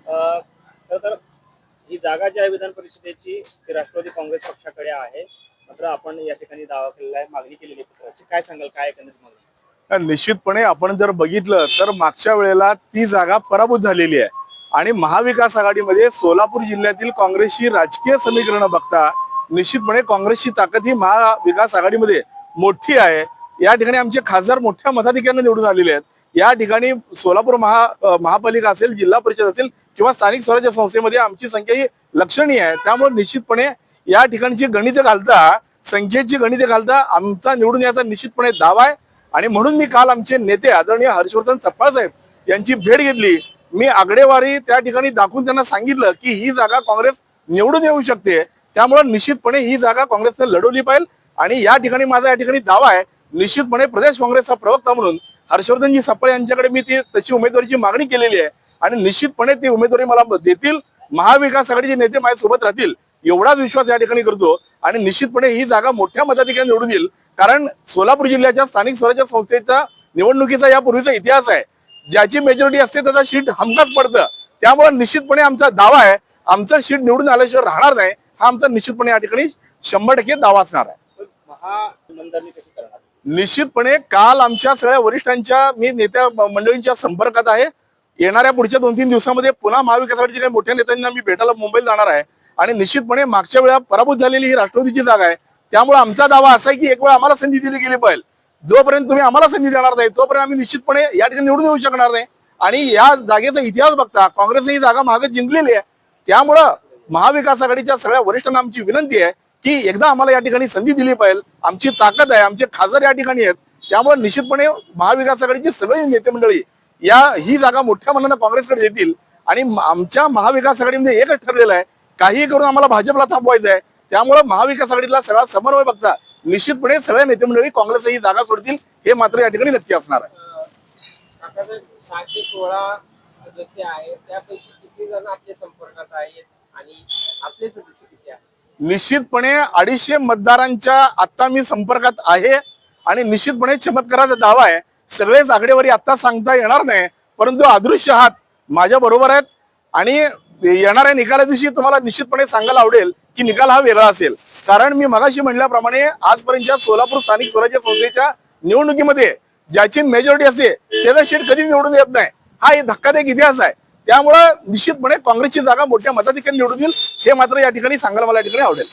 खरं तर ही जागा जी आहे विधान परिषदेची ती राष्ट्रवादी काँग्रेस पक्षाकडे आहे. मात्र आपण या ठिकाणी दावा केलेला आहे, मागणी केलेली आहे पत्राची. काय सांगाल, काय एकंदरीत मागणी? निश्चितपणे आपण जर बघितलं तर मागच्या वेळेला ती जागा पराभूत झालेली आहे आणि महाविकास आघाडीमध्ये सोलापूर जिल्ह्यातील काँग्रेसची राजकीय समीकरणं बघता निश्चितपणे काँग्रेसची ताकद ही महाविकास आघाडीमध्ये मोठी आहे. या ठिकाणी आमचे खासदार मोठ्या मताधिक्याने निवडून आलेले आहेत. या ठिकाणी सोलापूर महापालिका असेल, जिल्हा परिषद असेल किंवा स्थानिक स्वराज्य संस्थेमध्ये आमची संख्या ही लक्षणीय आहे. त्यामुळे निश्चितपणे या ठिकाणची गणिते घालता, संख्येची गणिते घालता आमचा निवडून याचा निश्चितपणे दावा आहे. आणि म्हणून मी काल आमचे नेते आदरणीय हर्षवर्धन सपकाळ साहेब यांची भेट घेतली. मी आकडेवारी त्या ठिकाणी दाखवून त्यांना सांगितलं की ही जागा काँग्रेस निवडून येऊ शकते. त्यामुळे निश्चितपणे ही जागा काँग्रेसने लढवली पाहिजे. आणि या ठिकाणी माझा या ठिकाणी दावा आहे, निश्चितपणे प्रदेश काँग्रेसचा प्रवक्ता म्हणून हर्षवर्धनजी सपकाळ यांच्याकडे मी तशी उमेदवारीची मागणी केलेली आहे आणि निश्चितपणे ती उमेदवारी मला देतील. महाविकास आघाडीचे नेते माझ्यासोबत राहतील एवढाच विश्वास या ठिकाणी करतो आणि निश्चितपणे ही जागा मोठ्या मताधिक्याने निवडून येईल. कारण सोलापूर जिल्ह्याच्या स्थानिक स्वराज्य संस्थेचा निवडणुकीचा यापूर्वीचा इतिहास आहे. ज्याची मेजॉरिटी असते त्याचा सीट हमखास पडतं. त्यामुळे निश्चितपणे आमचा दावा आहे, आमचं सीट निवडून आल्याशिवाय राहणार नाही, हा आमचा निश्चितपणे या ठिकाणी 100% दावा असणार आहे. महामंडळाने कशी करणार? निश्चितपणे काल आमच्या सगळ्या वरिष्ठांच्या मी नेत्या मंडळींच्या संपर्कात आहे. येणाऱ्या पुढच्या 2-3 दिवसामध्ये पुन्हा महाविकास आघाडीच्या काही मोठ्या नेत्यांना मी भेटायला मुंबईला जाणार आहे आणि निश्चितपणे मागच्या वेळा पराभूत झालेली ही राष्ट्रवादीची जागा आहे. त्यामुळे आमचा दावा असा आहे की एक वेळ आम्हाला संधी दिली गेली पाहिजे. जोपर्यंत तुम्ही आम्हाला संधी देणार नाही तोपर्यंत आम्ही निश्चितपणे या ठिकाणी निवडून येऊ शकणार नाही. आणि या जागेचा इतिहास बघता काँग्रेसने ही जागा मागे जिंकलेली आहे. त्यामुळं महाविकास आघाडीच्या सगळ्या वरिष्ठांना आमची विनंती आहे की एकदा आम्हाला या ठिकाणी संधी दिली पाहिजे. आमची ताकद आहे, आमचे खासदार या ठिकाणी आहेत. त्यामुळे निश्चितपणे महाविकास आघाडीची सगळी नेते मंडळी ही जागा मोठ्या मनानं काँग्रेसकडे येतील. आणि आमच्या महाविकास आघाडीमध्ये एकच ठरलेलं आहे, काही करून आम्हाला भाजपला थांबवायचं आहे. त्यामुळे महाविकास आघाडीला सगळा समन्वय बघता निश्चितपणे सगळ्या नेते मंडळी काँग्रेस ही जागा सोडतील हे मात्र या ठिकाणी नक्की असणार आहे. 616 सदस्य आहेत, त्यापैकी किती जण आपल्या संपर्कात आहेत आणि आपले सदस्य किती आहेत? निश्चितपणे 250 मतदारांच्या आता मी संपर्कात आहे आणि निश्चितपणे चमत्काराचा दावा आहे. सगळेच आकडेवारी आता सांगता येणार नाही, परंतु अदृश्य हात माझ्या बरोबर आहेत आणि येणाऱ्या निकाला दिवशी तुम्हाला निश्चितपणे सांगायला आवडेल की निकाल हा वेगळा असेल. कारण मी मगाशी म्हटल्याप्रमाणे आजपर्यंतच्या सोलापूर स्थानिक स्वराज्य संस्थेच्या निवडणुकीमध्ये ज्याची मेजॉरिटी असते त्याचा सीट कधीच निवडून येत नाही. हा एक धक्कादायक इतिहास आहे. त्यामुळे निश्चितपणे काँग्रेसची जागा मोठ्या मताधिक्याने निवडून येईल हे मात्र या ठिकाणी सांगायला मला या ठिकाणी आवडेल.